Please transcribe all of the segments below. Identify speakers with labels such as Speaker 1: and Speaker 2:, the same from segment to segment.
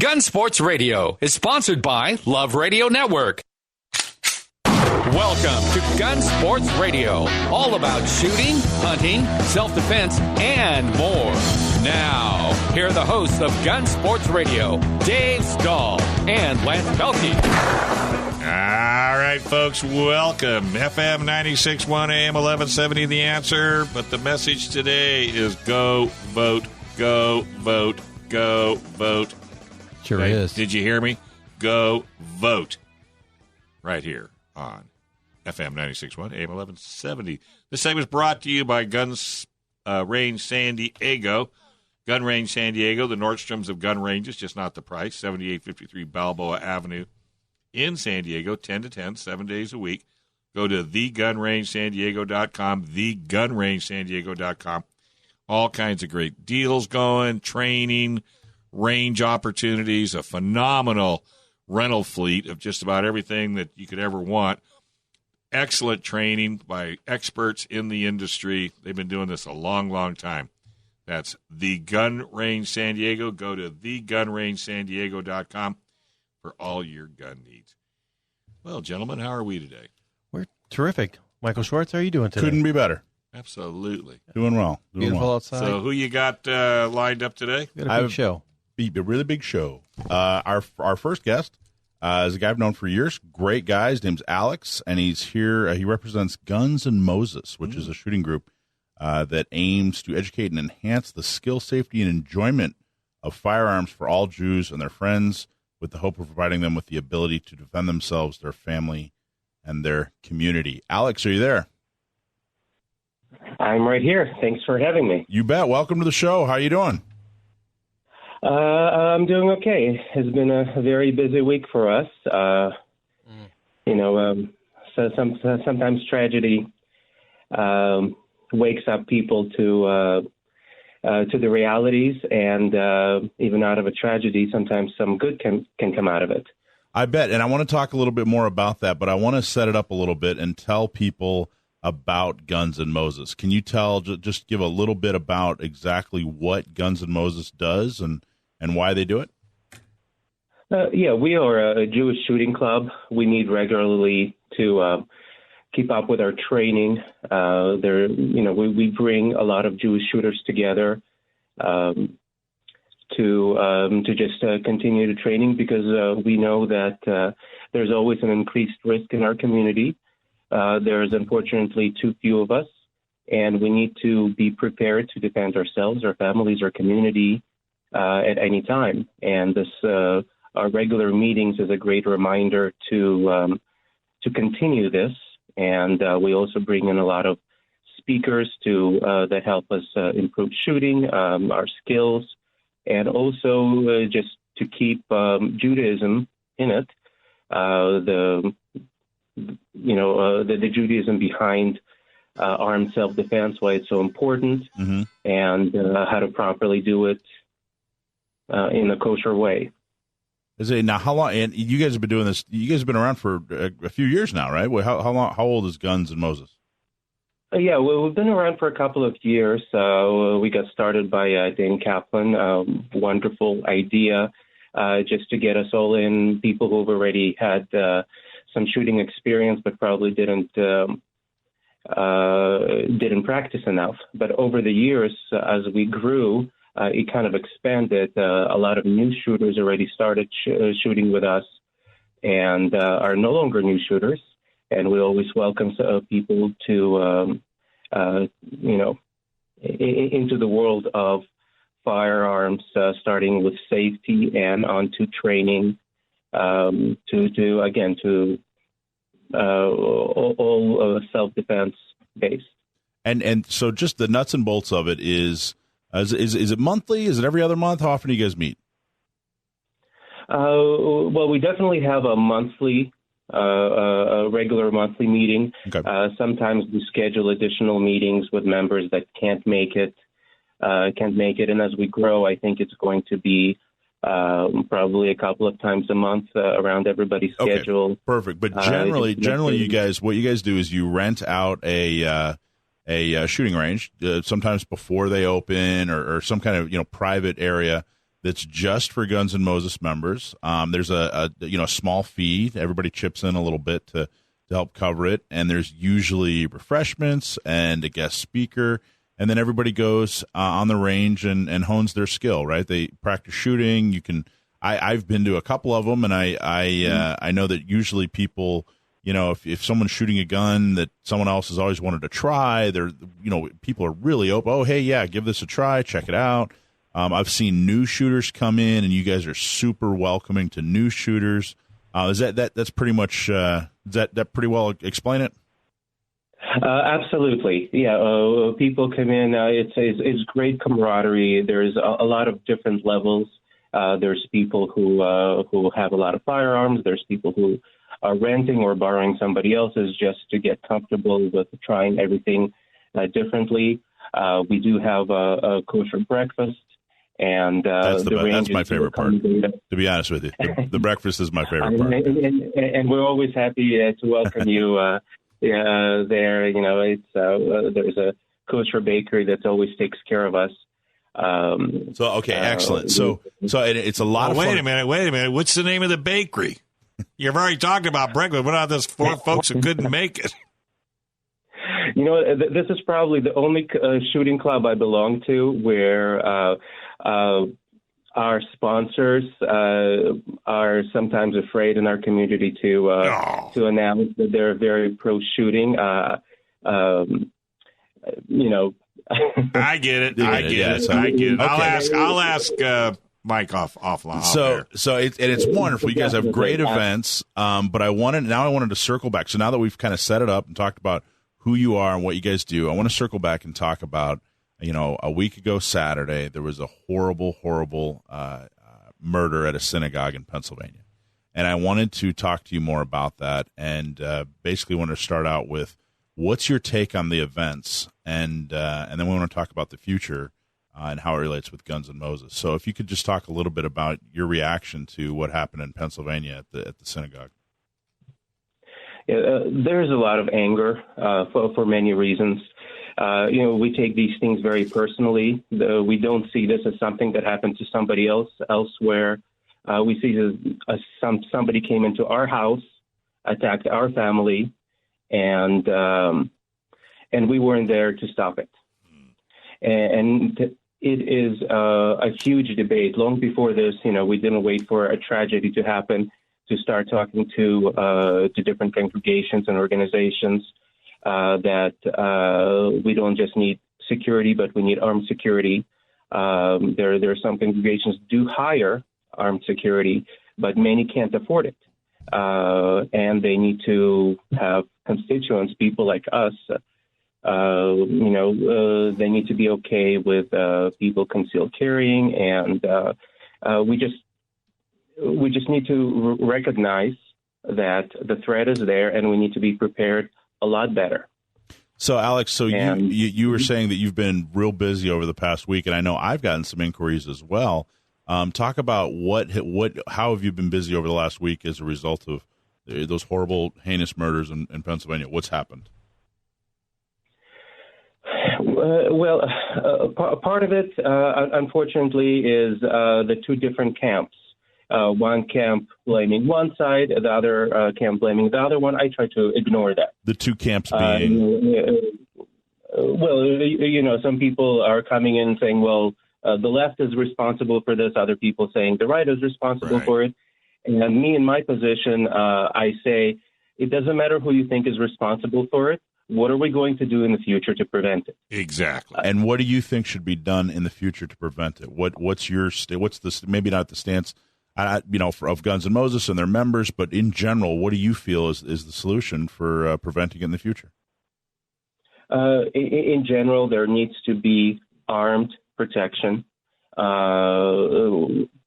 Speaker 1: Gun Sports Radio is sponsored by Love Radio Network. Welcome to Gun Sports Radio, all about shooting, hunting, self-defense, and more. Now, here are the hosts of Gun Sports Radio, Dave Stahl and Lance Belkey.
Speaker 2: All right, folks, welcome. FM 96.1 AM 1170, The Answer. But the message today is go vote, go vote, go vote.
Speaker 3: Sure is.
Speaker 2: Did you hear me? Go vote. Right here on FM 96.1 AM 1170. This segment is brought to you by Guns Range San Diego. Gun Range San Diego, the Nordstroms of gun ranges, just not the price. 7853 Balboa Avenue in San Diego, 10 to 10, 7 days a week. Go to thegunrangesandiego.com, thegunrangesandiego.com. All kinds of great deals going, training, range opportunities, a phenomenal rental fleet of just about everything that you could ever want. Excellent training by experts in the industry. They've been doing this a long, long time. That's the Gun Range San Diego. Go to thegunrangesandiego.com for all your gun needs. Well, gentlemen, how are we today?
Speaker 3: We're terrific. Michael Schwartz, how are you doing today?
Speaker 4: Couldn't be better.
Speaker 2: Absolutely.
Speaker 4: Doing well.
Speaker 3: Beautiful outside.
Speaker 2: So who you got lined up today?
Speaker 3: We got a big show.
Speaker 4: A really big show. Our first guest is a guy I've known for years. Great guy. His name's Alex, and he's here. He represents Guns and Moses, which is a shooting group that aims to educate and enhance the skill, safety, and enjoyment of firearms for all Jews and their friends, with the hope of providing them with the ability to defend themselves, their family, and their community. Alex, are you there?
Speaker 5: I'm right here. Thanks for having me.
Speaker 4: You bet. Welcome to the show. How you doing?
Speaker 5: I'm doing okay. It's been a very busy week for us. So sometimes tragedy wakes up people to the realities, and even out of a tragedy, sometimes some good can come out of it.
Speaker 4: I bet. And I want to talk a little bit more about that, but I want to set it up a little bit and tell people about Guns and Moses. Can you just give a little bit about exactly what Guns and Moses does and why they do it?
Speaker 5: Yeah, we are a Jewish shooting club. We meet regularly to keep up with our training. We bring a lot of Jewish shooters together to just continue the training, because we know that there's always an increased risk in our community. There's unfortunately too few of us, and we need to be prepared to defend ourselves, our families, our community at any time. And this our regular meetings is a great reminder to continue this. And we also bring in a lot of speakers that help us improve shooting, our skills, and also just to keep Judaism in it. The Judaism behind armed self-defense, why it's so important, and how to properly do it in a kosher way.
Speaker 4: Now, how long? And you guys have been doing this. You guys have been around for a few years now, right? How long? How old is Guns and Moses?
Speaker 5: Yeah, we've been around for a couple of years. We got started by Dane Kaplan. Wonderful idea, just to get us all in. People who've already had some shooting experience, but probably didn't practice enough. But over the years, as we grew, it kind of expanded. A lot of new shooters already started shooting with us, and are no longer new shooters. And we always welcome people to, into the world of firearms, starting with safety and onto training, all self-defense based.
Speaker 4: And so just the nuts and bolts of it is it monthly? Is it every other month? How often do you guys meet?
Speaker 5: Well, we definitely have a monthly, a regular monthly meeting.
Speaker 4: Okay.
Speaker 5: Sometimes we schedule additional meetings with members that can't make it. And as we grow, I think it's going to be probably a couple of times a month around everybody's schedule.
Speaker 4: Okay, perfect. But generally, what you guys do is you rent out a shooting range, sometimes before they open, or some kind of private area, that's just for Guns N' Moses members. There's a small fee. Everybody chips in a little bit to help cover it, and there's usually refreshments and a guest speaker, and then everybody goes on the range and hones their skill. Right? They practice shooting. I've been to a couple of them, and I know that usually people, if someone's shooting a gun that someone else has always wanted to try, people are really open. Oh, hey, yeah, give this a try, check it out. I've seen new shooters come in, and you guys are super welcoming to new shooters. Is that's pretty much does that pretty well explain it?
Speaker 5: Absolutely, yeah. People come in. It's great camaraderie. There's a lot of different levels. There's people who have a lot of firearms. There's people who are renting or borrowing somebody else's just to get comfortable with trying everything differently. We do have a kosher breakfast. And
Speaker 4: that's my favorite part. To be honest with you, the breakfast is my favorite part.
Speaker 5: And we're always happy to welcome you there. It's there's a kosher bakery that always takes care of us.
Speaker 4: Excellent. So it's a lot of fun.
Speaker 2: Wait a minute. What's the name of the bakery? You've already talked about breakfast. What about those 4 folks who couldn't make it?
Speaker 5: This is probably the only shooting club I belong to where our sponsors are sometimes afraid in our community to announce that they're very pro shooting.
Speaker 2: I get it. I get it.
Speaker 4: Okay.
Speaker 2: I'll ask Mike offline.
Speaker 4: So it's wonderful. You guys have great events. But I wanted to circle back. So now that we've kind of set it up and talked about who you are and what you guys do, I want to circle back and talk about, a week ago Saturday, there was a horrible murder at a synagogue in Pennsylvania. And I wanted to talk to you more about that, and basically want to start out with what's your take on the events, and then we want to talk about the future and how it relates with Guns N' Moses. So if you could just talk a little bit about your reaction to what happened in Pennsylvania at the synagogue.
Speaker 5: There's a lot of anger for many reasons. We take these things very personally. We don't see this as something that happened to somebody else elsewhere. We see this as somebody came into our house, attacked our family, and we weren't there to stop it. And it is a huge debate. Long before this, we didn't wait for a tragedy to happen to start talking to different congregations and organizations that we don't just need security, but we need armed security. There are some congregations do hire armed security, but many can't afford it. And they need to have constituents, people like us. They need to be okay with people concealed carrying, and we just need to recognize that the threat is there, and we need to be prepared a lot better.
Speaker 4: So, Alex, you were saying that you've been real busy over the past week, and I know I've gotten some inquiries as well. Talk about how have you been busy over the last week as a result of those horrible, heinous murders in Pennsylvania? What's happened?
Speaker 5: Part of it, unfortunately, is the two different camps. One camp blaming one side, the other camp blaming the other one. I try to ignore that.
Speaker 4: The two camps being?
Speaker 5: Some people are coming in saying, well, the left is responsible for this. Other people saying the right is responsible for it. And me, in my position, I say it doesn't matter who you think is responsible for it. What are we going to do in the future to prevent it?
Speaker 2: Exactly.
Speaker 4: And what do you think should be done in the future to prevent it? What's the maybe not the stance, of Guns N' Moses and their members, but in general, what do you feel is the solution for preventing it in the future?
Speaker 5: In general, there needs to be armed protection.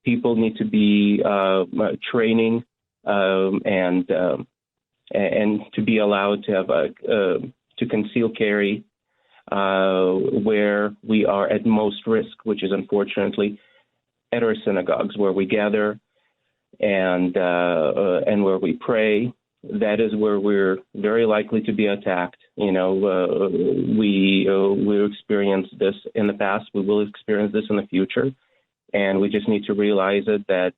Speaker 5: People need to be training and to be allowed to have to conceal carry where we are at most risk, which is unfortunately at our synagogues where we gather and where we pray. That is where we're very likely to be attacked. We experienced this in the past. We will experience this in the future. and we just need to realize it that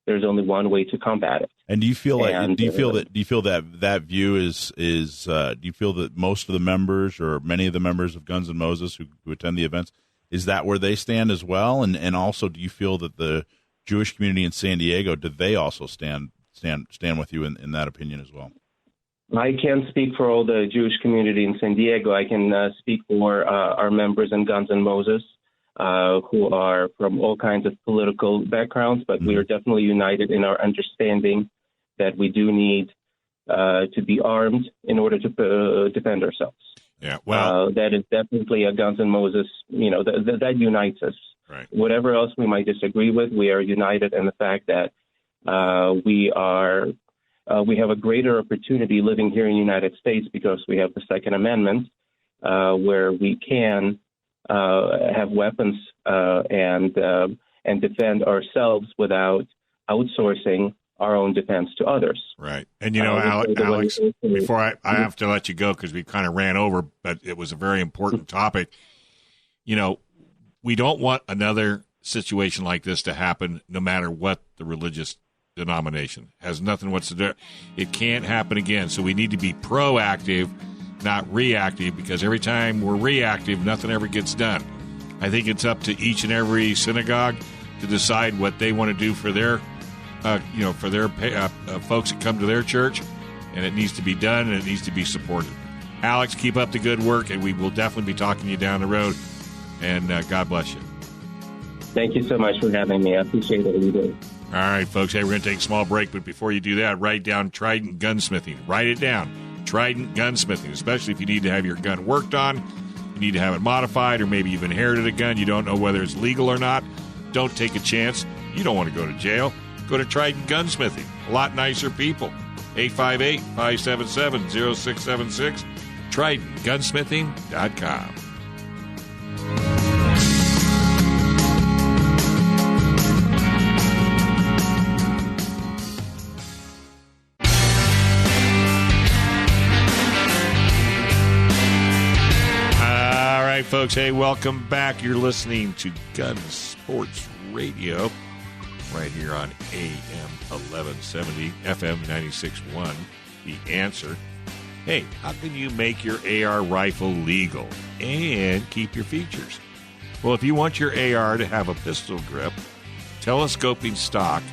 Speaker 5: there's only one way to combat it.
Speaker 4: And do you feel that view is do you feel that most of the members or many of the members of Guns N' Moses who attend the events, is that where they stand as well? And also, do you feel that the Jewish community in San Diego, did they also stand with you in that opinion as well?
Speaker 5: I can't speak for all the Jewish community in San Diego. I can speak for our members in Guns N' Moses, who are from all kinds of political backgrounds, but we are definitely united in our understanding that we do need to be armed in order to defend ourselves.
Speaker 2: Yeah, well,
Speaker 5: that is definitely a Guns N' Moses, that unites us.
Speaker 2: Right.
Speaker 5: Whatever else we might disagree with, we are united in the fact that we have a greater opportunity living here in the United States because we have the Second Amendment, where we can have weapons and defend ourselves without outsourcing our own defense to others.
Speaker 2: Right. And, Alex, before I have to let you go because we kind of ran over, but it was a very important topic. We don't want another situation like this to happen no matter what the religious denomination. Has nothing whatsoever. It can't happen again. So we need to be proactive, not reactive, because every time we're reactive, nothing ever gets done. I think it's up to each and every synagogue to decide what they want to do for their folks that come to their church, and it needs to be done and it needs to be supported. Alex, keep up the good work, and we will definitely be talking to you down the road. And God bless you.
Speaker 5: Thank you so much for having me. I appreciate what you do.
Speaker 2: All right, folks. Hey, we're going to take a small break, but before you do that, write down Trident Gunsmithing. Write it down. Trident Gunsmithing, especially if you need to have your gun worked on, you need to have it modified, or maybe you've inherited a gun, you don't know whether it's legal or not. Don't take a chance. You don't want to go to jail. Go to Trident Gunsmithing. A lot nicer people. 858-577-0676. TridentGunsmithing.com. Folks, hey, welcome back. You're listening to Gun Sports Radio right here on AM 1170, FM 96.1, The Answer. Hey, how can you make your AR rifle legal and keep your features? Well, if you want your AR to have a pistol grip, telescoping stock,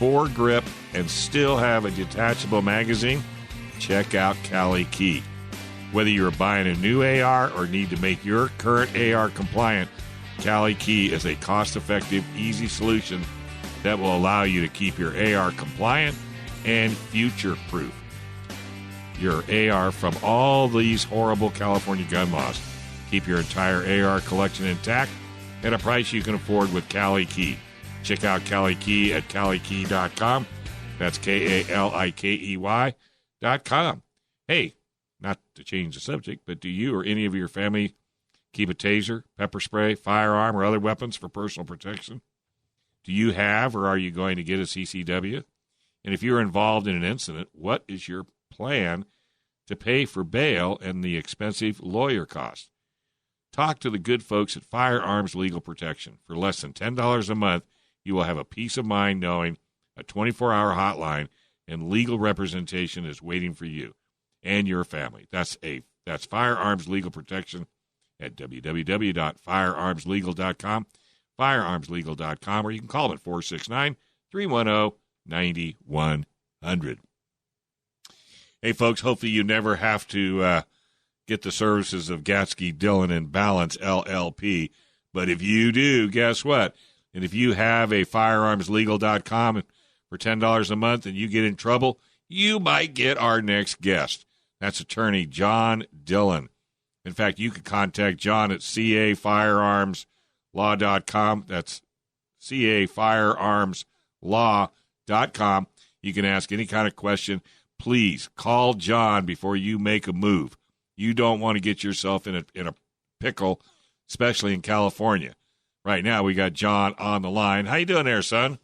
Speaker 2: foregrip, and still have a detachable magazine, check out Cali Key. Whether you're buying a new AR or need to make your current AR compliant, Cali Key is a cost-effective, easy solution that will allow you to keep your AR compliant and future-proof your AR from all these horrible California gun laws. Keep your entire AR collection intact at a price you can afford with Cali Key. Check out Cali Key at CaliKey.com. That's KALIKEY.com. Hey, not to change the subject, but do you or any of your family keep a taser, pepper spray, firearm, or other weapons for personal protection? Do you have or are you going to get a CCW? And if you're involved in an incident, what is your plan to pay for bail and the expensive lawyer costs? Talk to the good folks at Firearms Legal Protection. For less than $10 a month, you will have a peace of mind knowing a 24-hour hotline and legal representation is waiting for you and your family. That's Firearms Legal Protection at www.firearmslegal.com, firearmslegal.com, or you can call them at 469-310-9100. Hey, folks, hopefully you never have to get the services of Gatsky, Dillon, and Balance, LLP. But if you do, guess what? And if you have a firearmslegal.com for $10 a month and you get in trouble, you might get our next guest. That's attorney John Dillon. In fact, you could contact John at cafirearmslaw.com. That's cafirearmslaw.com. You can ask any kind of question. Please call John before you make a move. You don't want to get yourself in a pickle, especially in California. Right now, we got John on the line. How you doing there, son?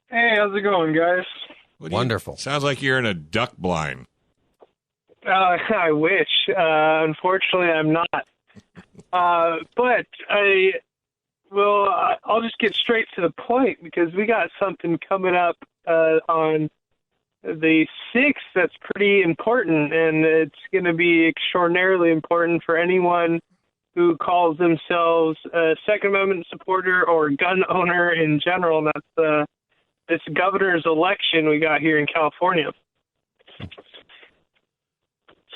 Speaker 6: Hey, how's it going, guys?
Speaker 3: Wonderful.
Speaker 2: Sounds like you're in a duck blind.
Speaker 6: I wish. Unfortunately, I'm not. But Well, I'll just get straight to the point because we got something coming up on the 6th that's pretty important, and it's going to be extraordinarily important for anyone who calls themselves a Second Amendment supporter or gun owner in general. And that's this governor's election we got here in California.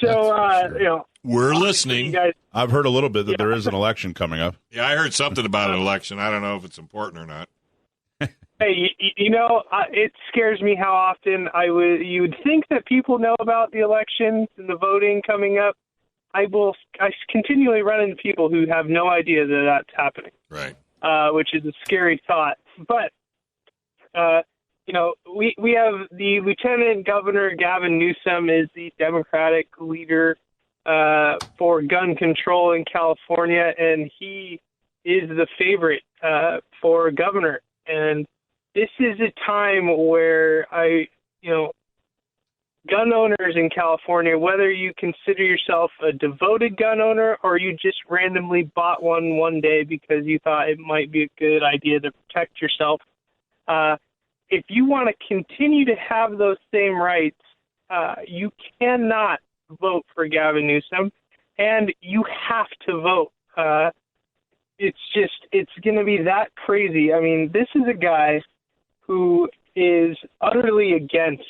Speaker 6: So,
Speaker 2: we're listening.
Speaker 6: You guys,
Speaker 4: I've heard a little bit that there is an election coming up.
Speaker 2: Yeah, I heard something about an election. I don't know if it's important or not.
Speaker 6: hey, it scares me how often you would think that people know about the elections and the voting coming up. I continually run into people who have no idea that that's happening.
Speaker 2: Right.
Speaker 6: Which is a scary thought. But, we have the Lieutenant Governor Gavin Newsom is the Democratic leader for gun control in California, and he is the favorite for governor. And this is a time where gun owners in California, whether you consider yourself a devoted gun owner or you just randomly bought one day because you thought it might be a good idea to protect yourself, if you want to continue to have those same rights, you cannot vote for Gavin Newsom, and you have to vote. It's going to be that crazy. I mean, this is a guy who is utterly against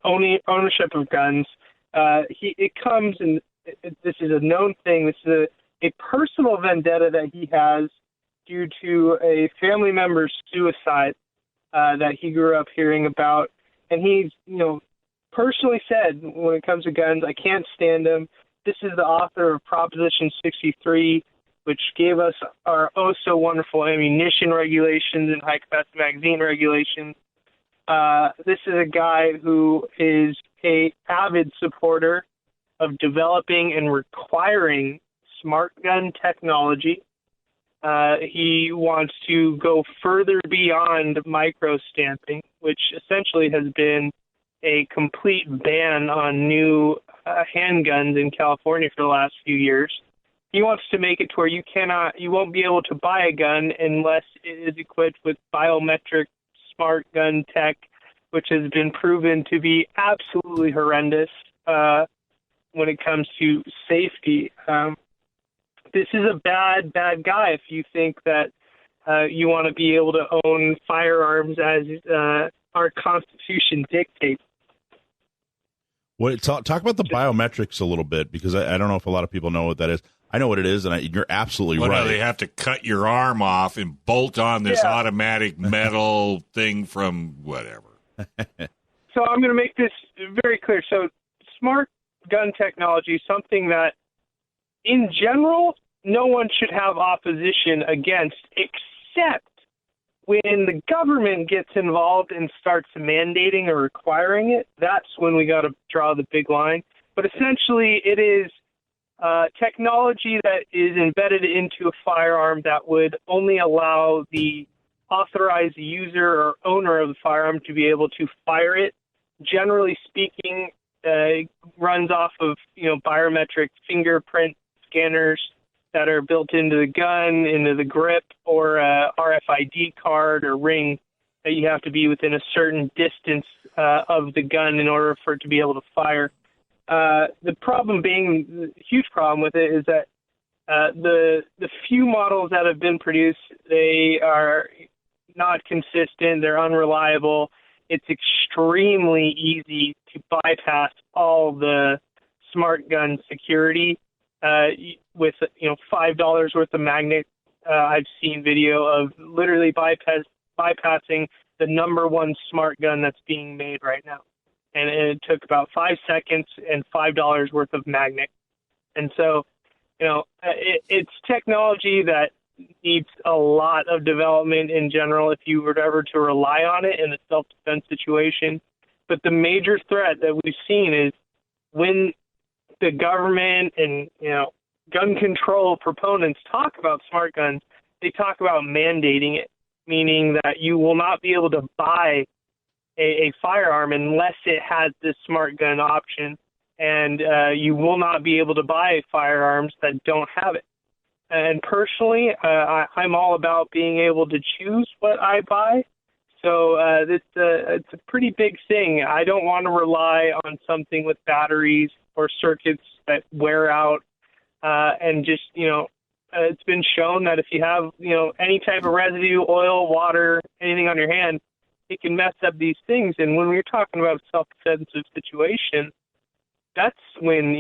Speaker 6: ownership of guns. It comes, and this is a known thing. This is a personal vendetta that he has due to a family member's suicide that he grew up hearing about. And he's, personally said when it comes to guns, I can't stand them. This is the author of Proposition 63, which gave us our oh-so-wonderful ammunition regulations and high-capacity magazine regulations. This is a guy who is an avid supporter of developing and requiring smart gun technology. He wants to go further beyond micro-stamping, which essentially has been a complete ban on new handguns in California for the last few years. He wants to make it to where you won't be able to buy a gun unless it is equipped with biometric smart gun tech, which has been proven to be absolutely horrendous when it comes to safety. This is a bad guy if you think that you want to be able to own firearms as our Constitution dictates.
Speaker 4: Talk about the biometrics a little bit, because I don't know if a lot of people know what that is. I know what it is, and you're absolutely right.
Speaker 2: No, they have to cut your arm off and bolt on this automatic metal thing from whatever.
Speaker 6: So I'm going to make this very clear. So smart gun technology is something that, in general, no one should have opposition against, except when the government gets involved and starts mandating or requiring it. That's when we got to draw the big line. But essentially, it is technology that is embedded into a firearm that would only allow the authorized user or owner of the firearm to be able to fire it. Generally speaking, runs off of biometric fingerprint scanners that are built into the gun, into the grip, or a RFID card or ring that you have to be within a certain distance of the gun in order for it to be able to fire. The problem being, the huge problem with it is that the few models that have been produced, they are not consistent, they're unreliable. It's extremely easy to bypass all the smart gun security with $5 worth of magnet. I've seen video of literally bypassing the number one smart gun that's being made right now. And it took about 5 seconds and $5 worth of magnet. And so, it's technology that needs a lot of development in general if you were ever to rely on it in a self-defense situation. But the major threat that we've seen is when the government and, gun control proponents talk about smart guns, they talk about mandating it, meaning that you will not be able to buy a firearm unless it has this smart gun option, and you will not be able to buy firearms that don't have it. And personally, I'm all about being able to choose what I buy. So it's a pretty big thing. I don't want to rely on something with batteries or circuits that wear out. And just, it's been shown that if you have, any type of residue, oil, water, anything on your hand, it can mess up these things. And when we're talking about a self-defensive situation, that's when,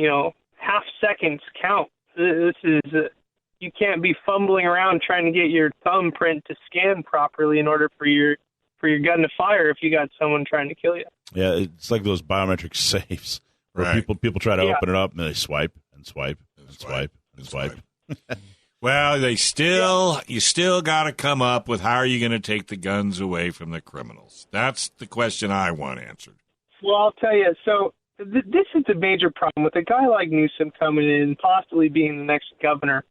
Speaker 6: half seconds count. This is, you can't be fumbling around trying to get your thumbprint to scan properly in order for your gun to fire if you got someone trying to kill you.
Speaker 4: Yeah, it's like those biometric safes where
Speaker 2: Right.
Speaker 4: people try to open it up and they swipe and swipe and swipe and swipe.
Speaker 2: Well, you still got to come up with how are you going to take the guns away from the criminals? That's the question I want answered.
Speaker 6: Well, I'll tell you. So this is a major problem with a guy like Newsom coming in and possibly being the next governor.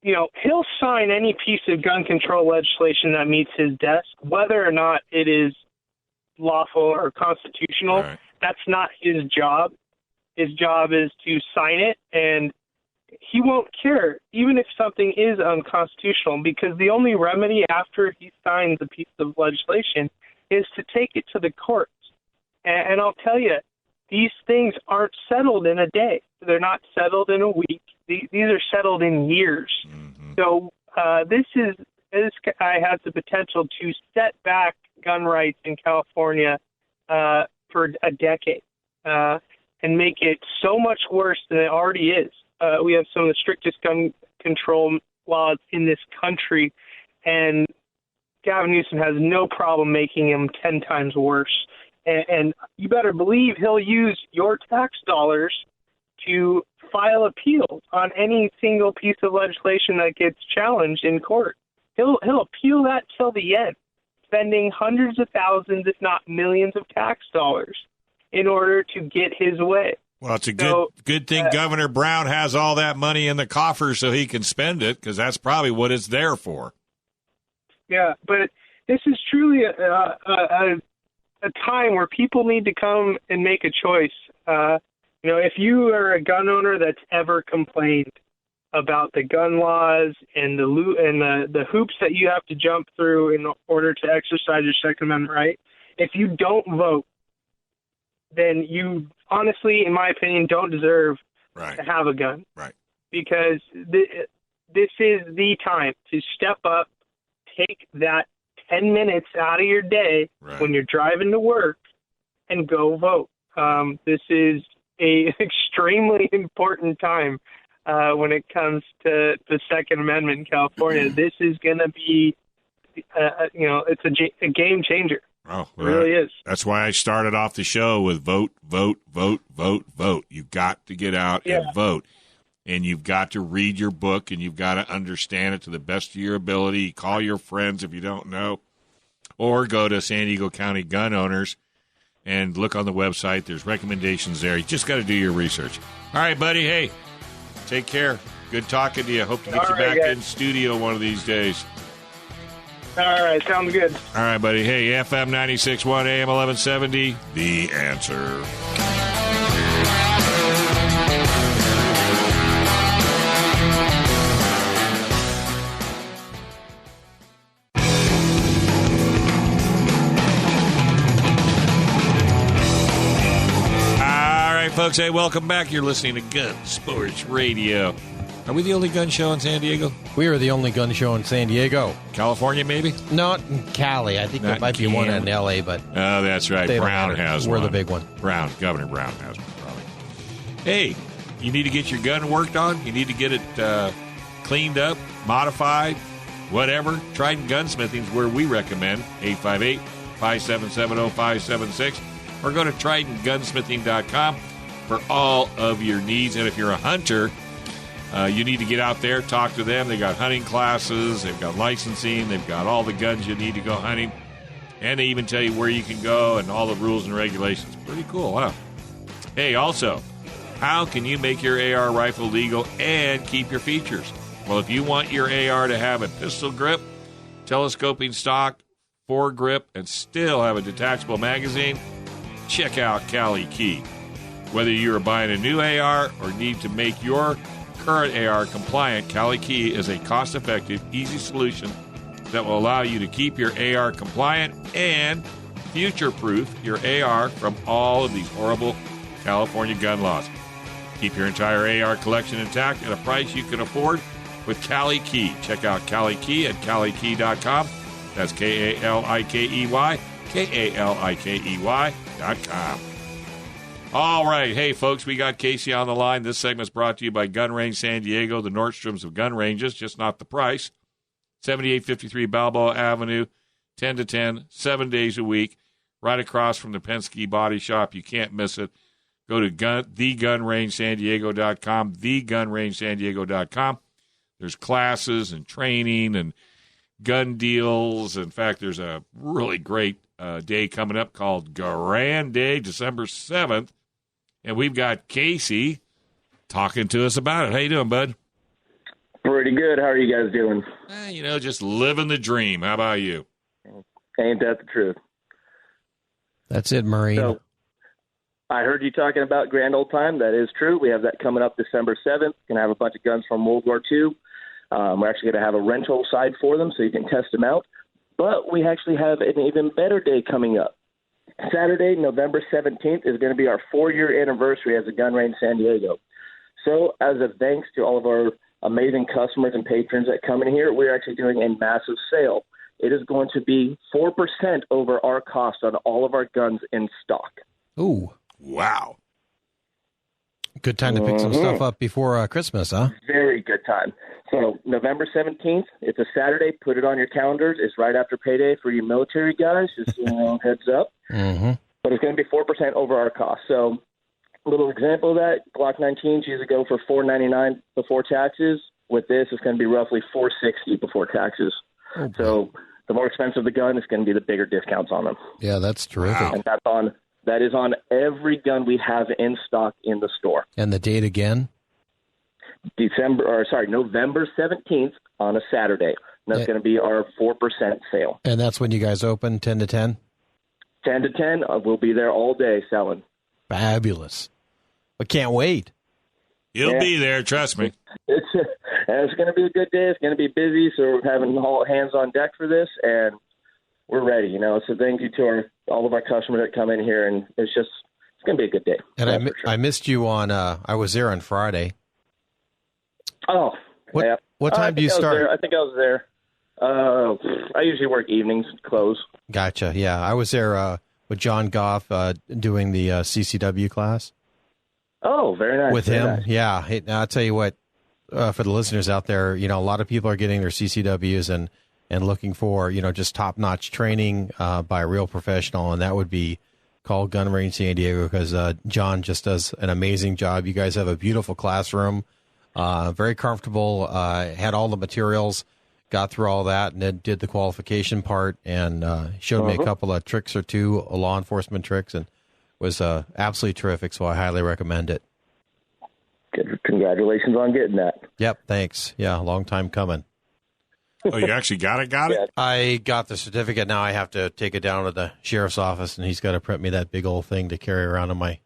Speaker 6: He'll sign any piece of gun control legislation that meets his desk, whether or not it is lawful or constitutional.
Speaker 2: Right.
Speaker 6: That's not his job. His job is to sign it, and he won't care, even if something is unconstitutional, because the only remedy after he signs a piece of legislation is to take it to the courts. And I'll tell you, these things aren't settled in a day. They're not settled in a week. These are settled in years. Mm-hmm. So this guy has the potential to set back gun rights in California for a decade and make it so much worse than it already is. We have some of the strictest gun control laws in this country, and Gavin Newsom has no problem making them 10 times worse. And you better believe he'll use your tax dollars to file appeals on any single piece of legislation that gets challenged in court. He'll appeal that till the end, spending hundreds of thousands, if not millions, of tax dollars in order to get his way.
Speaker 2: Well, it's a good thing Governor Brown has all that money in the coffers so he can spend it, because that's probably what it's there for.
Speaker 6: Yeah, but this is truly a time where people need to come and make a choice. If you are a gun owner that's ever complained about the gun laws and the hoops that you have to jump through in order to exercise your Second Amendment right, if you don't vote, then you honestly, in my opinion, don't deserve to have a gun.
Speaker 2: Right.
Speaker 6: Because this is the time to step up, take that 10 minutes out of your day when you're driving to work and go vote. This is a extremely important time when it comes to the Second Amendment in California. This is going to be, it's a game changer.
Speaker 2: Oh,
Speaker 6: it really is.
Speaker 2: That's why I started off the show with vote, vote, vote, vote, vote. You've got to get out and vote. And you've got to read your book, and you've got to understand it to the best of your ability. Call your friends if you don't know. Or go to San Diego County Gun Owners and look on the website. There's recommendations there. You just got to do your research. All right, buddy. Hey, take care. Good talking to you. Hope to get you back in studio one of these days.
Speaker 6: All right. Sounds good.
Speaker 2: All right, buddy. Hey, FM 96.1 AM 1170, The Answer. Folks, hey, welcome back. You're listening to Gun Sports Radio. Are we the only gun show in San Diego?
Speaker 3: We are the only gun show in San Diego.
Speaker 2: California, maybe?
Speaker 3: Not in Cali. I think there might be one in L.A., but...
Speaker 2: Oh, that's right. Brown has one.
Speaker 3: We're the big one.
Speaker 2: Governor Brown has one, probably. Hey, you need to get your gun worked on? You need to get it cleaned up, modified, whatever? Trident Gunsmithing is where we recommend. 858-577-0576. Or go to TridentGunsmithing.com for all of your needs. And if you're a hunter, you need to get out there, talk to them. They got hunting classes, they've got licensing, they've got all the guns you need to go hunting, and they even tell you where you can go and all the rules and regulations. Pretty cool, huh? Hey, also, how can you make your AR rifle legal and keep your features? Well, if you want your AR to have a pistol grip, telescoping stock, foregrip, and still have a detachable magazine, check out Cali Key. Whether you're buying a new AR or need to make your current AR compliant, Cali Key is a cost-effective, easy solution that will allow you to keep your AR compliant and future-proof your AR from all of these horrible California gun laws. Keep your entire AR collection intact at a price you can afford with Cali Key. Check out Cali Key at CaliKey.com. That's K-A-L-I-K-E-Y, K-A-L-I-K-E-Y.com. All right. Hey, folks, we got Casey on the line. This segment's brought to you by Gun Range San Diego, the Nordstroms of gun ranges, just not the price. 7853 Balboa Avenue, 10 to 10, 7 days a week, right across from the Penske Body Shop. You can't miss it. Go to thegunrangesandiego.com, thegunrangesandiego.com. There's classes and training and gun deals. In fact, there's a really great day coming up called Grand Day, December 7th. And we've got Casey talking to us about it. How you doing, bud?
Speaker 7: Pretty good. How are you guys doing?
Speaker 2: Just living the dream. How about you?
Speaker 7: Ain't that the truth?
Speaker 3: That's it, Marine.
Speaker 7: So, I heard you talking about Grand Old Time. That is true. We have that coming up December 7th. Going to have a bunch of guns from World War II. We're actually going to have a rental side for them so you can test them out. But we actually have an even better day coming up. Saturday, November 17th, is going to be our 4-year anniversary as a Gun Range San Diego. So as a thanks to all of our amazing customers and patrons that come in here, we're actually doing a massive sale. It is going to be 4% over our cost on all of our guns in stock.
Speaker 3: Ooh.
Speaker 2: Wow.
Speaker 3: Good time to pick some stuff up before Christmas, huh?
Speaker 7: Very good time. So November 17th, it's a Saturday. Put it on your calendars. It's right after payday for you military guys. Just heads up.
Speaker 3: Mm-hmm.
Speaker 7: But it's going to be 4% over our cost. So a little example of that, Glock 19s usually go for $499 before taxes. With this, it's going to be roughly $460 before taxes. Okay. So the more expensive the gun, it's going to be the bigger discounts on them.
Speaker 3: Yeah, that's terrific.
Speaker 2: Wow.
Speaker 7: And that is on every gun we have in stock in the store.
Speaker 3: And the date again?
Speaker 7: November 17th on a Saturday. And that's going to be our 4% sale.
Speaker 3: And that's when you guys open, 10 to 10?
Speaker 7: 10 to 10. We'll be there all day selling.
Speaker 3: Fabulous. I can't wait.
Speaker 2: You'll be there, trust me.
Speaker 7: It's going to be a good day. It's going to be busy, so we're having all hands on deck for this, and we're ready. So thank you to all of our customers that come in here, and it's going to be a good day.
Speaker 3: And I missed you on. I was there on Friday.
Speaker 7: Oh, yeah.
Speaker 3: What time do you start?
Speaker 7: I think I was there. I usually work evenings, close.
Speaker 3: Gotcha. Yeah, I was there with John Goff doing the CCW class.
Speaker 7: Oh, very nice.
Speaker 3: With him, nice. Yeah. Hey, I'll tell you what, for the listeners out there, a lot of people are getting their CCWs and looking for, just top-notch training by a real professional, and that would be called Gun Range San Diego because John just does an amazing job. You guys have a beautiful classroom, very comfortable, had all the materials, got through all that, and then did the qualification part and showed me a couple of tricks or two, law enforcement tricks, and was absolutely terrific, so I highly recommend it.
Speaker 7: Good. Congratulations on getting that.
Speaker 3: Yep, thanks. Yeah, long time coming.
Speaker 2: Oh, you actually got it?
Speaker 3: I got the certificate. Now I have to take it down to the sheriff's office, and he's got to print me that big old thing to carry around on my...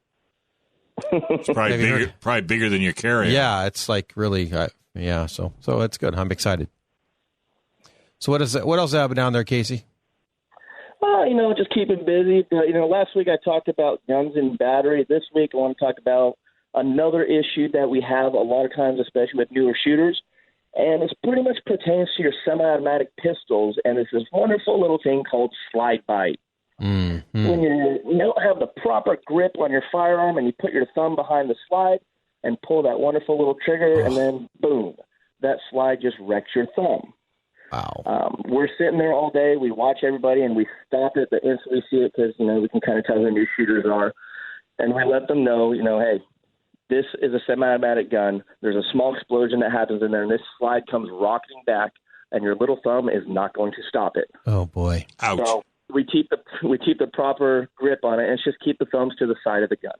Speaker 2: It's probably bigger than your carry.
Speaker 3: Yeah, it's like really... so it's good. I'm excited. So what else happened down there, Casey?
Speaker 7: Just keeping busy. Last week I talked about guns and battery. This week I want to talk about another issue that we have a lot of times, especially with newer shooters, and it pretty much pertains to your semi-automatic pistols, and it's this wonderful little thing called slide bite.
Speaker 3: Mm-hmm.
Speaker 7: When you don't have the proper grip on your firearm and you put your thumb behind the slide and pull that wonderful little trigger, and then boom, that slide just wrecks your thumb.
Speaker 3: Wow.
Speaker 7: We're sitting there all day. We watch everybody, and we stop it the instant we see it because, we can kind of tell who new shooters are. And we let them know, hey, this is a semi-automatic gun. There's a small explosion that happens in there, and this slide comes rocketing back, and your little thumb is not going to stop it.
Speaker 3: Oh, boy.
Speaker 2: Ouch.
Speaker 7: So we keep the proper grip on it, and it's just keep the thumbs to the side of the gun.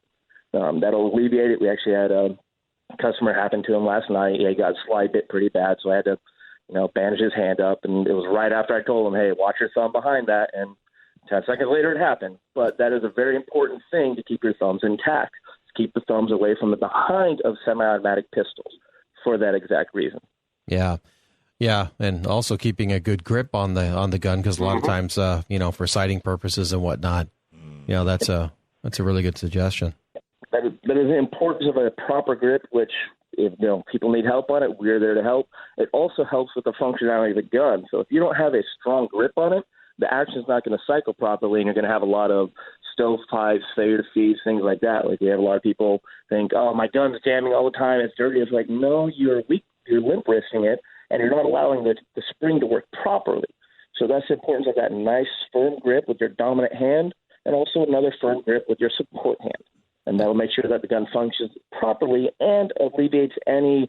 Speaker 7: That'll alleviate it. We actually had a customer happen to him last night. He got slide bit pretty bad, so I had to bandage his hand up, and it was right after I told him, hey, watch your thumb behind that, and 10 seconds later it happened. But that is a very important thing to keep your thumbs intact. Keep the thumbs away from the behind of semi-automatic pistols. for that exact reason.
Speaker 3: Yeah. Yeah, and also keeping a good grip on the gun, because a lot of times, for sighting purposes and whatnot, that's a really good suggestion.
Speaker 7: That is the importance of a proper grip, which if people need help on it, we're there to help. It also helps with the functionality of the gun. So if you don't have a strong grip on it, the action's not going to cycle properly, and you're going to have a lot of stovepipes, failure to feeds, things like that. Like we have a lot of people think, "Oh, my gun's jamming all the time; it's dirty." It's like, no, you're limp wristing it, and you're not allowing the spring to work properly. So that's the importance of that nice firm grip with your dominant hand, and also another firm grip with your support hand. And that will make sure that the gun functions properly and alleviates any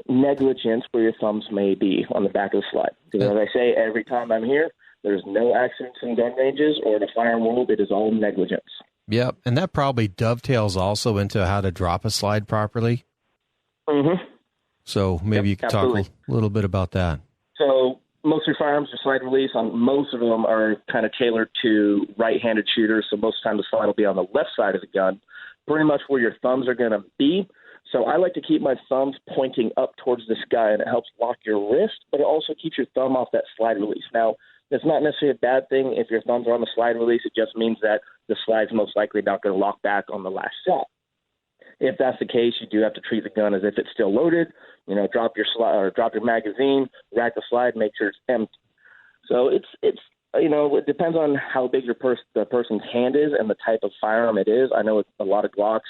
Speaker 7: negligence where your thumbs may be on the back of the slide. Because as I say, every time I'm here, there's no accidents in gun ranges or the firearm world. It is all negligence.
Speaker 3: Yep, and that probably dovetails also into how to drop a slide properly.
Speaker 7: Mm-hmm.
Speaker 3: So maybe you could talk a little bit about that.
Speaker 7: So most of your firearms are slide release. Most of them are kind of tailored to right-handed shooters. So most of the time the slide will be on the left side of the gun, pretty much where your thumbs are going to be. So I like to keep my thumbs pointing up towards the sky, and it helps lock your wrist, but it also keeps your thumb off that slide release. Now, it's not necessarily a bad thing if your thumbs are on the slide release. It just means that the slide's most likely not going to lock back on the last shot. If that's the case, you do have to treat the gun as if it's still loaded. Drop your slide or drop your magazine, rack the slide, make sure it's empty. So it depends on how big the person's hand is and the type of firearm it is. I know with a lot of Glocks,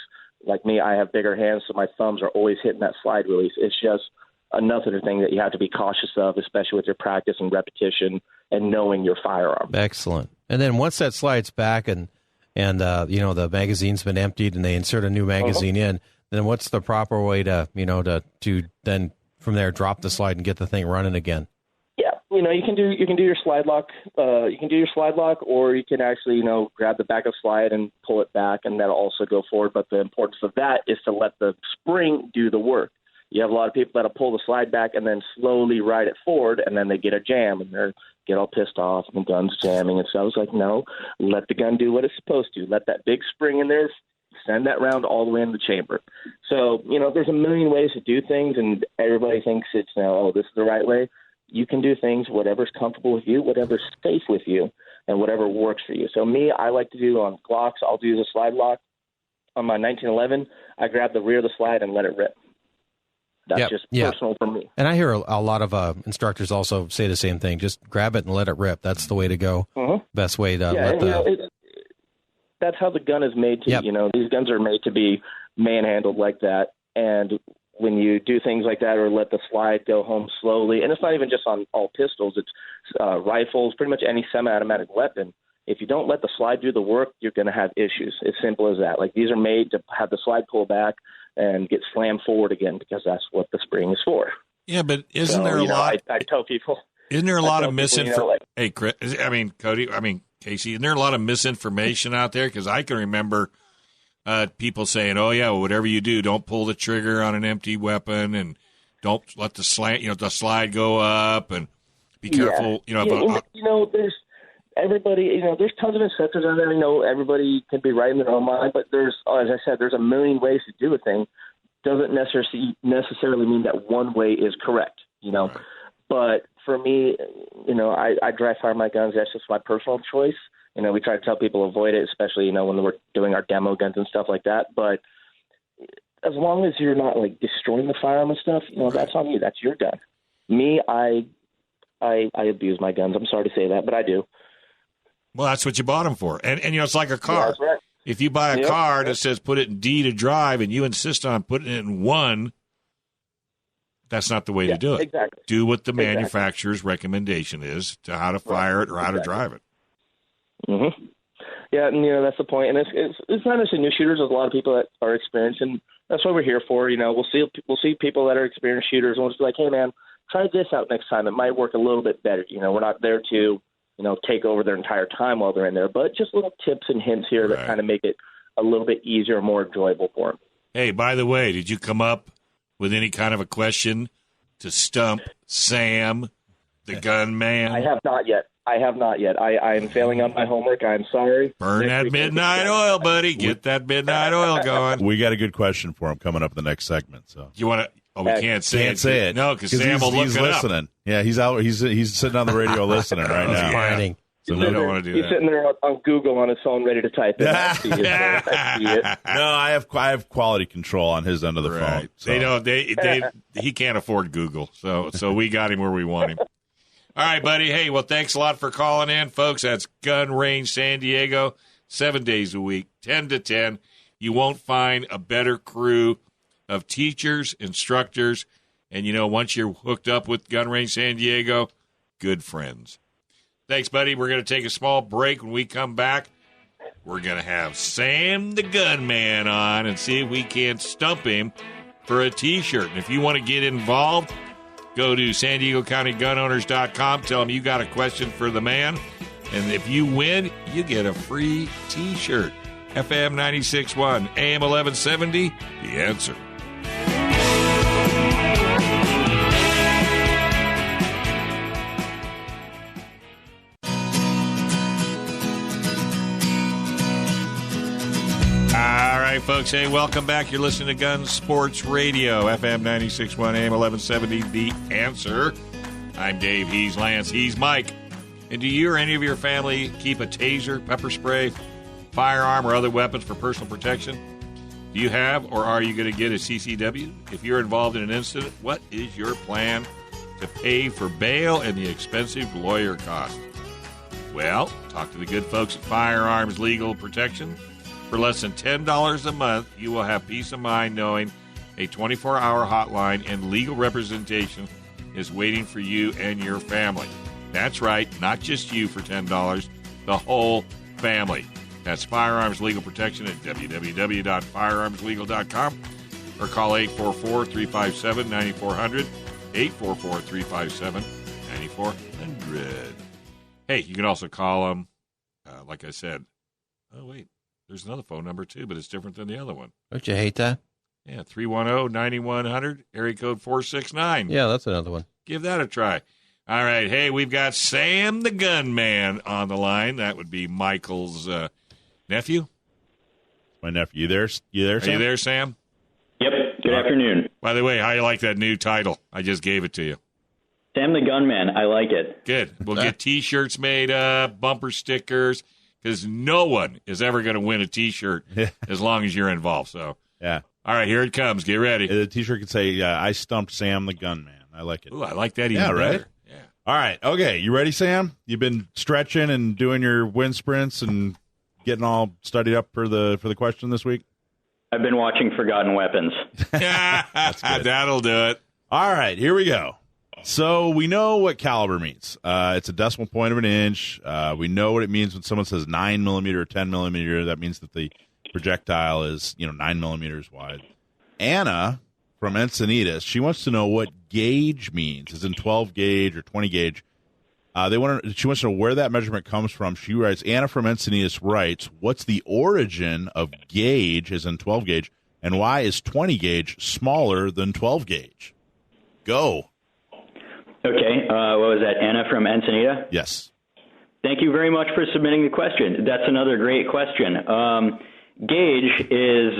Speaker 7: like me, I have bigger hands, so my thumbs are always hitting that slide release. It's just another thing that you have to be cautious of, especially with your practice and repetition and knowing your firearm.
Speaker 3: Excellent. And then once that slides back and the magazine's been emptied and they insert a new magazine in, then what's the proper way to then from there drop the slide and get the thing running again?
Speaker 7: Yeah, you can do your slide lock. You can do your slide lock, or you can actually grab the back of the slide and pull it back, and that'll also go forward. But the importance of that is to let the spring do the work. You have a lot of people that'll pull the slide back and then slowly ride it forward, and then they get a jam and they get all pissed off and the gun's jamming. And so I was like, no, let the gun do what it's supposed to. Let that big spring in there, send that round all the way into the chamber. So, there's a million ways to do things, and everybody thinks it's this is the right way. You can do things, whatever's comfortable with you, whatever's safe with you, and whatever works for you. So me, I like to do on Glocks, I'll do the slide lock. On my 1911, I grab the rear of the slide and let it rip. That's just personal for me.
Speaker 3: And I hear a lot of instructors also say the same thing. Just grab it and let it rip. That's the way to go. Best way to
Speaker 7: that's how the gun is made to, these guns are made to be manhandled like that. And when you do things like that or let the slide go home slowly, and it's not even just on all pistols, it's rifles, pretty much any semi-automatic weapon. If you don't let the slide do the work, you're going to have issues. It's simple as that. Like, these are made to have the slide pull back and get slammed forward again, because that's what the spring is for.
Speaker 2: Yeah, but isn't there a lot?
Speaker 7: I tell people.
Speaker 2: Isn't there a lot of misinformation? Hey, Chris, Cody, Casey, isn't there a lot of misinformation out there? Because I can remember people saying, "Oh yeah, well, whatever you do, don't pull the trigger on an empty weapon, and don't let the slide go up, and be careful."
Speaker 7: There's everybody. There's tons of incentives out there. Everybody can be right in their own mind, but as I said, there's a million ways to do a thing. Doesn't necessarily mean that one way is correct.
Speaker 2: Right.
Speaker 7: But for me, I dry fire my guns. That's just my personal choice. We try to tell people avoid it, especially, when we're doing our demo guns and stuff like that. But as long as you're not destroying the firearm and stuff, that's on you. That's your gun. Me, I abuse my guns. I'm sorry to say that, but I do.
Speaker 2: Well, that's what you bought them for. And it's like a car.
Speaker 7: Yeah, that's right.
Speaker 2: If you buy a car that says put it in D to drive and you insist on putting it in 1, that's not the way to do it.
Speaker 7: Exactly.
Speaker 2: Do what the manufacturer's recommendation is to how to fire it or how to drive it.
Speaker 7: Mm-hmm. Yeah, and that's the point. And it's not necessarily new shooters. There's a lot of people that are experienced, and that's what we're here for. We'll see people that are experienced shooters, and we'll just be like, hey man, try this out next time. It might work a little bit better. We're not there to take over their entire time while they're in there, but just little tips and hints here that kind of make it a little bit easier and more enjoyable for them.
Speaker 2: Hey, by the way, did you come up with any kind of a question to stump Sam, the gun man?
Speaker 7: I have not yet. I am failing on my homework. I'm sorry.
Speaker 2: Burn that midnight oil, buddy. Get that midnight oil going.
Speaker 4: We got a good question for him coming up in the next segment. So
Speaker 2: you want to? Oh, we can't say
Speaker 4: Can't say it.
Speaker 2: No, because Sam will look
Speaker 4: he's
Speaker 2: it up.
Speaker 4: listening. Yeah, he's out. He's sitting on the radio listening right now.
Speaker 3: Finding.
Speaker 2: So we don't want to do
Speaker 7: He's
Speaker 2: that.
Speaker 7: sitting there on Google on his phone, ready to type it. I see it.
Speaker 4: No, I have quality control on his end of the phone.
Speaker 2: Right.
Speaker 4: So.
Speaker 2: He can't afford Google, so we got him where we want him. All right, buddy. Hey, well, thanks a lot for calling in, folks. That's Gun Range San Diego, 7 days a week, 10 to 10. You won't find a better crew of teachers, instructors, and, once you're hooked up with Gun Range San Diego, good friends. Thanks, buddy. We're going to take a small break. When we come back, we're going to have Sam the Gunman on and see if we can't stump him for a T-shirt. And if you want to get involved, go to San Diego County GunOwners.com. Tell them you got a question for the man. And if you win, you get a free T-shirt. FM 96.1, AM 1170, The Answer. All right, folks. Hey, welcome back. You're listening to Gun Sports Radio, FM 96.1, AM 1170, The Answer. I'm Dave. He's Lance. He's Mike. And do you or any of your family keep a taser, pepper spray, firearm, or other weapons for personal protection? Do you have or are you going to get a CCW? If you're involved in an incident, what is your plan to pay for bail and the expensive lawyer costs? Well, talk to the good folks at Firearms Legal Protection. For less than $10 a month, you will have peace of mind knowing a 24-hour hotline and legal representation is waiting for you and your family. That's right, not just you for $10, the whole family. That's Firearms Legal Protection at www.firearmslegal.com or call 844-357-9400, 844-357-9400. Hey, you can also call them, like I said, oh, wait. There's another phone number, too, but it's different than the other one.
Speaker 3: Don't you hate that?
Speaker 2: Yeah, 310-9100, area code 469.
Speaker 3: Yeah, that's another one.
Speaker 2: Give that a try. All right. Hey, we've got Sam the Gunman on the line. That would be Michael's nephew.
Speaker 4: My nephew. You there, Sam?
Speaker 2: Are you there, Sam?
Speaker 8: Yep. Good afternoon.
Speaker 2: By the way, how you like that new title? I just gave it to you.
Speaker 8: Sam the Gunman. I like it.
Speaker 2: Good. We'll get T-shirts made up, bumper stickers, because no one is ever going to win a T-shirt as long as you're involved. So,
Speaker 4: yeah.
Speaker 2: All right, here it comes. Get ready.
Speaker 4: The T-shirt could say, I stumped Sam the Gunman. I like it.
Speaker 2: Ooh, I like that even
Speaker 4: better.
Speaker 2: Right? Yeah.
Speaker 4: All right. Okay. You ready, Sam? You've been stretching and doing your wind sprints and getting all studied up for the question this week?
Speaker 8: I've been watching Forgotten Weapons.
Speaker 4: That's good.
Speaker 2: That'll do it.
Speaker 4: All right. Here we go. So we know what caliber means. It's a decimal point of an inch. We know what it means when someone says 9 millimeter or 10 millimeter. That means that the projectile is 9 millimeters wide. Anna from Encinitas, she wants to know what gauge means. Is in 12 gauge or 20 gauge. She wants to know where that measurement comes from. She writes, Anna from Encinitas writes, what's the origin of gauge, as in 12 gauge, and why is 20 gauge smaller than 12 gauge? Go.
Speaker 8: Okay, what was that, Anna from Encinita?
Speaker 4: Yes.
Speaker 8: Thank you very much for submitting the question. That's another great question. Gauge is,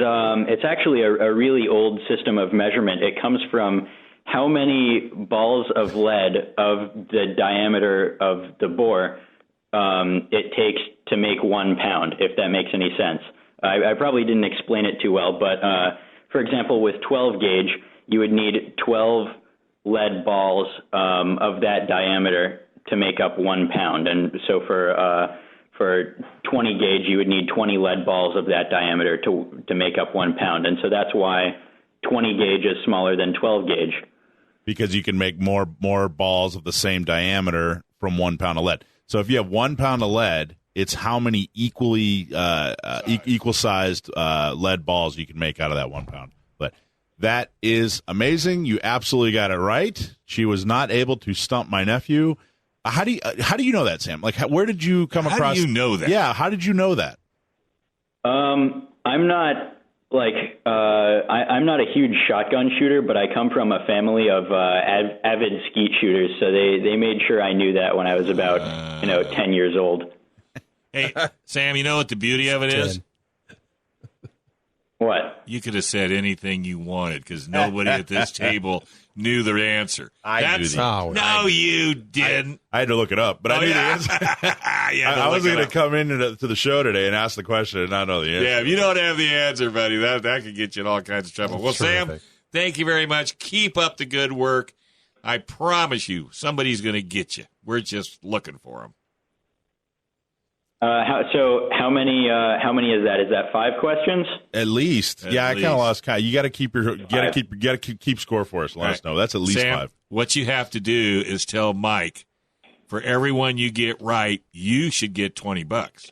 Speaker 8: it's actually a really old system of measurement. It comes from how many balls of lead of the diameter of the bore it takes to make 1 pound, if that makes any sense. I probably didn't explain it too well, but for example, with 12 gauge, you would need 12 lead balls of that diameter to make up 1 pound. And so for 20 gauge, you would need 20 lead balls of that diameter to make up 1 pound. And so that's why 20 gauge is smaller than 12 gauge.
Speaker 4: Because you can make more balls of the same diameter from 1 pound of lead. So if you have 1 pound of lead, it's how many equal sized lead balls you can make out of that 1 pound. But that is amazing. You absolutely got it right. She was not able to stump my nephew. How do you know that, Sam? Like, where did you come across?
Speaker 2: How do you know that?
Speaker 4: Yeah, how did you know that?
Speaker 8: I'm not I'm not a huge shotgun shooter, but I come from a family of avid skeet shooters, so they made sure I knew that when I was about 10 years old.
Speaker 2: Hey, Sam, you know what the beauty of it is?
Speaker 8: What?
Speaker 2: You could have said anything you wanted because nobody at this table knew the answer.
Speaker 4: I knew the answer.
Speaker 2: No, you didn't.
Speaker 4: I had to look it up, but I knew the answer. I was going to come into the show today and ask the question and not know the answer.
Speaker 2: Yeah, if you don't have the answer, buddy, that could get you in all kinds of trouble.
Speaker 3: That's
Speaker 2: well,
Speaker 3: terrific.
Speaker 2: Sam, thank you very much. Keep up the good work. I promise you, somebody's going to get you. We're just looking for them.
Speaker 8: How many is that? Is that 5 questions?
Speaker 4: At least. I kind of lost count. You got to keep score for us. Let us know. That's at least
Speaker 2: Sam,
Speaker 4: 5.
Speaker 2: What you have to do is tell Mike, for everyone you get right, you should get $20.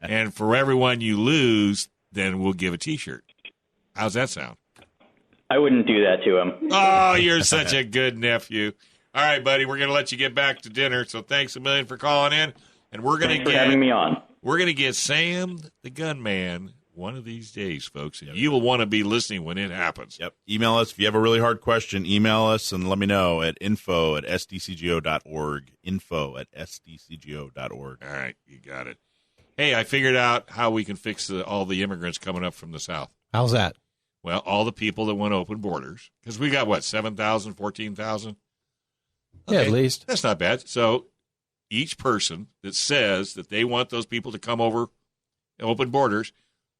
Speaker 2: And for everyone you lose, then we'll give a T-shirt. How's that sound?
Speaker 8: I wouldn't do that to him.
Speaker 2: Oh, you're such a good nephew. All right, buddy, we're going to let you get back to dinner. So thanks a million for calling in. And we're going
Speaker 8: Thanks for having me on.
Speaker 2: We're going to get Sam the Gunman one of these days, folks. And you will want to be listening when it happens.
Speaker 4: Yep. Email us. If you have a really hard question, email us and let me know at info@sdcgo.org. Info@sdcgo.org.
Speaker 2: All right, you got it. Hey, I figured out how we can fix all the immigrants coming up from the South.
Speaker 3: How's that?
Speaker 2: Well, all the people that want open borders. Because we got, 7,000, 14,000?
Speaker 3: Yeah, at least.
Speaker 2: That's not bad. So each person that says that they want those people to come over open borders,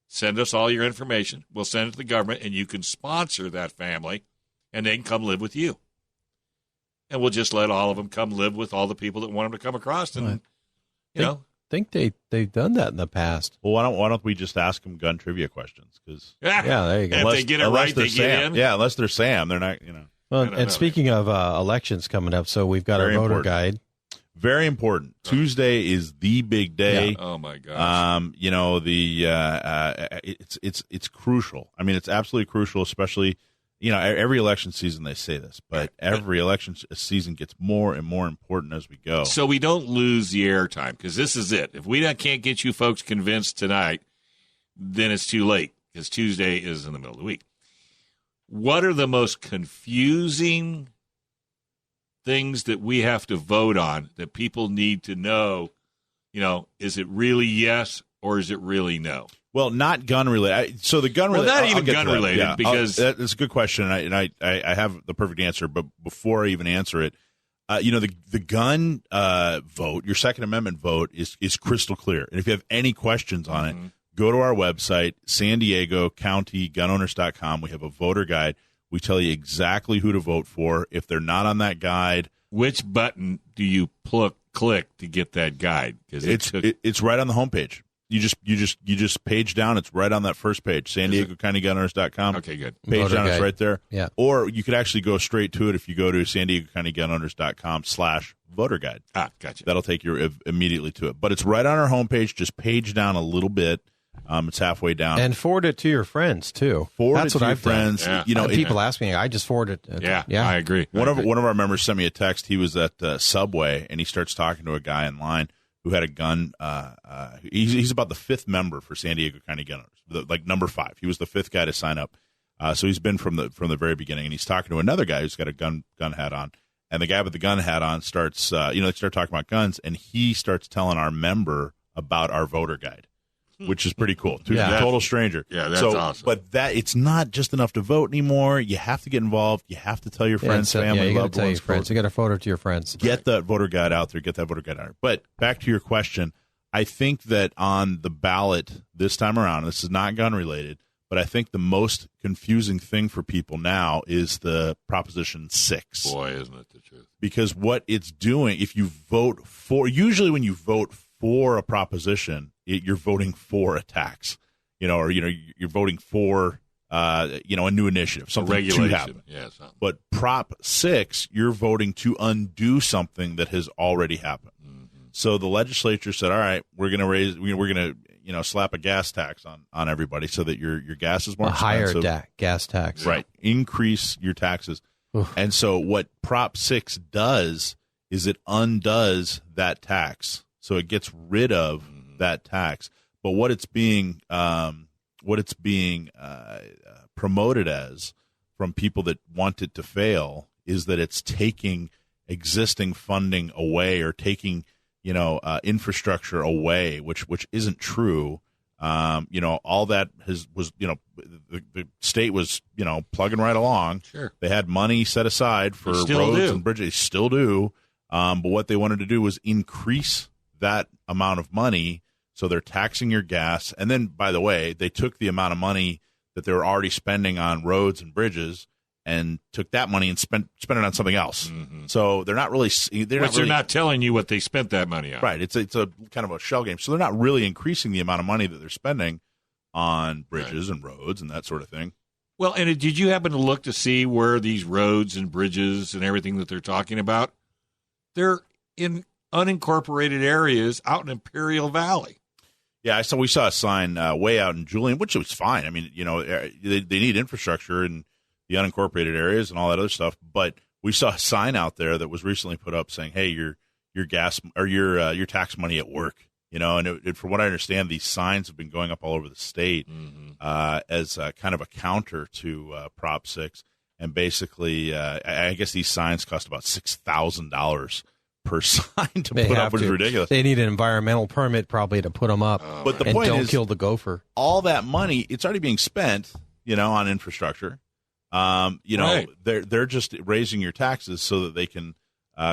Speaker 2: send us all your information. We'll send it to the government, and you can sponsor that family, and they can come live with you. And we'll just let all of them come live with all the people that want them to come across. And,
Speaker 3: I think they've done that in the past.
Speaker 4: Well, why don't we just ask them gun trivia questions? Because
Speaker 3: yeah, there you go.
Speaker 2: If they get it right, they get in.
Speaker 4: Yeah, unless they're Sam, they're not.
Speaker 3: Well, and speaking of elections coming up, so we've got our voter guide.
Speaker 4: Very important. Tuesday is the big day.
Speaker 2: Yeah. Oh my gosh.
Speaker 4: It's crucial. I mean, it's absolutely crucial, especially, every election season they say this, but every election season gets more and more important as we go.
Speaker 2: So we don't lose the airtime, because this is it. If we can't get you folks convinced tonight, then it's too late, because Tuesday is in the middle of the week. What are the most confusing things that we have to vote on that people need to know? Is it really yes or is it really no?
Speaker 4: Well, not gun related. So the gun related.
Speaker 2: Well, not even gun related, because
Speaker 4: that's a good question, and I have the perfect answer. But before I even answer it, the gun vote, your Second Amendment vote, is crystal clear. And if you have any questions on it, go to our website, San Diego County Gunowners.com. We have a voter guide. We tell you exactly who to vote for. If they're not on that guide,
Speaker 2: which button do you click to get that guide? Because
Speaker 4: it's right on the homepage. You just page down. It's right on that first page, San Diego County Gunowners.com.
Speaker 2: Okay, good.
Speaker 4: Page
Speaker 3: voter
Speaker 4: down,
Speaker 3: guide.
Speaker 4: it's right there.
Speaker 3: Yeah.
Speaker 4: Or you could actually go straight to it if you go to San Diego County Gunowners.com/voter guide.
Speaker 2: Gotcha.
Speaker 4: That'll take you immediately to it. But it's right on our homepage. Just page down a little bit. It's halfway down.
Speaker 3: And forward it to your friends, too.
Speaker 4: That's what I've done.
Speaker 3: People ask me, I just forward it.
Speaker 2: Yeah, I agree.
Speaker 4: One of our members sent me a text. He was at Subway, and he starts talking to a guy in line who had a gun. He's about the 5th member for San Diego County Gun Owners, like number 5. He was the 5th guy to sign up. So he's been from the very beginning, and he's talking to another guy who's got a gun hat on. And the guy with the gun hat on starts, they start talking about guns, and he starts telling our member about our voter guide, which is pretty cool. Total stranger.
Speaker 2: Yeah, that's awesome.
Speaker 4: But it's not just enough to vote anymore. You have to get involved. You have to tell your friends, family,
Speaker 3: you
Speaker 4: loved
Speaker 3: tell
Speaker 4: ones.
Speaker 3: your friends. You got to forward it to your friends.
Speaker 4: Get that voter guide out there. Get that voter guide out there. But back to your question, I think that on the ballot this time around, this is not gun related, but I think the most confusing thing for people now is the Proposition 6.
Speaker 2: Boy, isn't it the truth?
Speaker 4: Because what it's doing, if you vote for, usually when you vote for a proposition, you're voting for a tax, or you're voting for a new initiative, something to happen.
Speaker 2: Yeah, something.
Speaker 4: But Prop 6, you're voting to undo something that has already happened.
Speaker 2: Mm-hmm.
Speaker 4: So the legislature said, all right, we're going to slap a gas tax on everybody so that your gas is more expensive.
Speaker 3: A higher gas tax.
Speaker 4: Right. Increase your taxes.
Speaker 3: Oof.
Speaker 4: And so what Prop 6 does is it undoes that tax. So it gets rid of that tax. But what it's being promoted as from people that want it to fail is that it's taking existing funding away or taking infrastructure away, which isn't true. All that was, the state was, plugging right along.
Speaker 2: Sure.
Speaker 4: They had money set aside for roads and bridges. They still do. But what they wanted to do was increase that amount of money. So they're taxing your gas. And then, by the way, they took the amount of money that they were already spending on roads and bridges and took that money and spent it on something else. Mm-hmm. So they're not really
Speaker 2: they're not telling you what they spent that money on.
Speaker 4: Right. It's a kind of a shell game. So they're not really increasing the amount of money that they're spending on bridges and roads and that sort of thing.
Speaker 2: Well, and did you happen to look to see where these roads and bridges and everything that they're talking about? They're in unincorporated areas out in Imperial Valley.
Speaker 4: Yeah, so we saw a sign way out in Julian, which was fine. I mean, they need infrastructure in the unincorporated areas and all that other stuff. But we saw a sign out there that was recently put up saying, "Hey, your gas or your tax money at work." And from what I understand, these signs have been going up all over the state as kind of a counter to Prop 6. And basically, I guess these signs cost about $6,000 per sign to put up, which is ridiculous.
Speaker 3: They need an environmental permit probably to put them up.
Speaker 4: But the point
Speaker 3: don't kill the gopher.
Speaker 4: All that money, it's already being spent, on infrastructure.
Speaker 2: Right.
Speaker 4: They're just raising your taxes so that they can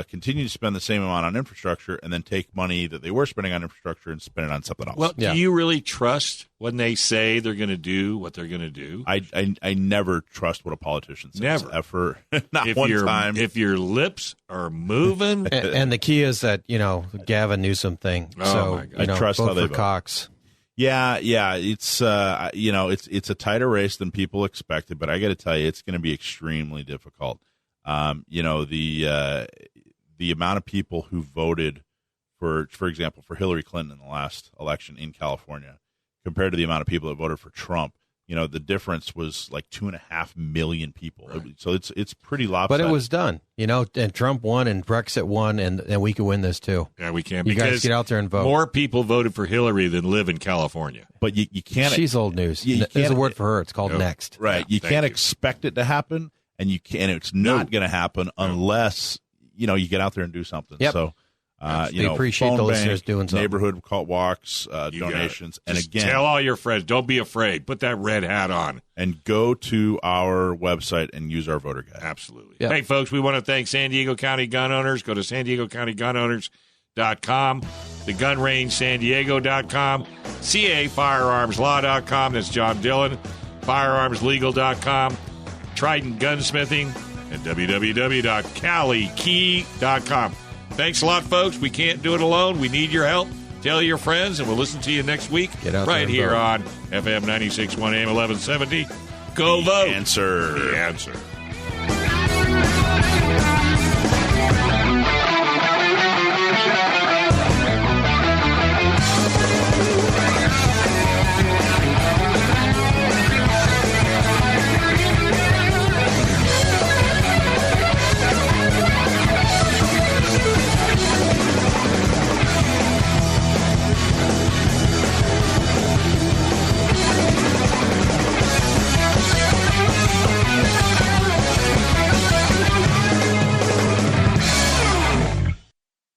Speaker 4: continue to spend the same amount on infrastructure and then take money that they were spending on infrastructure and spend it on something else.
Speaker 2: Well, do you really trust when they say they're going to do what they're going to do?
Speaker 4: I never trust what a politician says.
Speaker 2: Never.
Speaker 4: Ever. Not one time.
Speaker 2: If your lips are moving.
Speaker 3: and the key is that, Gavin Newsom thing.
Speaker 2: My God.
Speaker 4: I trust
Speaker 3: vote
Speaker 4: how they
Speaker 3: for
Speaker 4: vote.
Speaker 3: Cox.
Speaker 4: Yeah, it's it's a tighter race than people expected, but I got to tell you, it's going to be extremely difficult. The amount of people who voted for example, for Hillary Clinton in the last election in California, compared to the amount of people that voted for Trump, the difference was like 2.5 million people.
Speaker 2: Right.
Speaker 4: So it's pretty lopsided.
Speaker 3: But it was done, and Trump won and Brexit won, and we could win this too.
Speaker 2: Yeah, we can.
Speaker 3: You guys get out there and vote.
Speaker 2: More people voted for Hillary than live in California.
Speaker 4: But you can't.
Speaker 3: She's old news. There's a word for her. It's called next.
Speaker 4: Right.
Speaker 2: Yeah,
Speaker 4: you can't expect it to happen, and it's not going to happen unless you get out there and do something.
Speaker 3: Yep.
Speaker 4: So,
Speaker 3: we appreciate the listeners doing something.
Speaker 4: Neighborhood walks, donations, and
Speaker 2: Just
Speaker 4: again,
Speaker 2: tell all your friends. Don't be afraid. Put that red hat on
Speaker 4: and go to our website and use our voter guide.
Speaker 2: Absolutely.
Speaker 3: Yep.
Speaker 2: Hey, folks, we want to thank San Diego County gun owners. Go to SanDiegoCountyGunOwners.com, theGunRangeSanDiego.com, CAFirearmsLaw.com. That's John Dillon. FirearmsLegal.com, Trident Gunsmithing, and www.calikey.com. Thanks a lot, folks. We can't do it alone. We need your help. Tell your friends, and we'll listen to you next week right here
Speaker 3: vote.
Speaker 2: on FM 96.1 AM 1170. Go vote. The answer.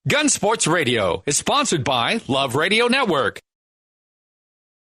Speaker 1: Gun Sports Radio is sponsored by Love Radio Network.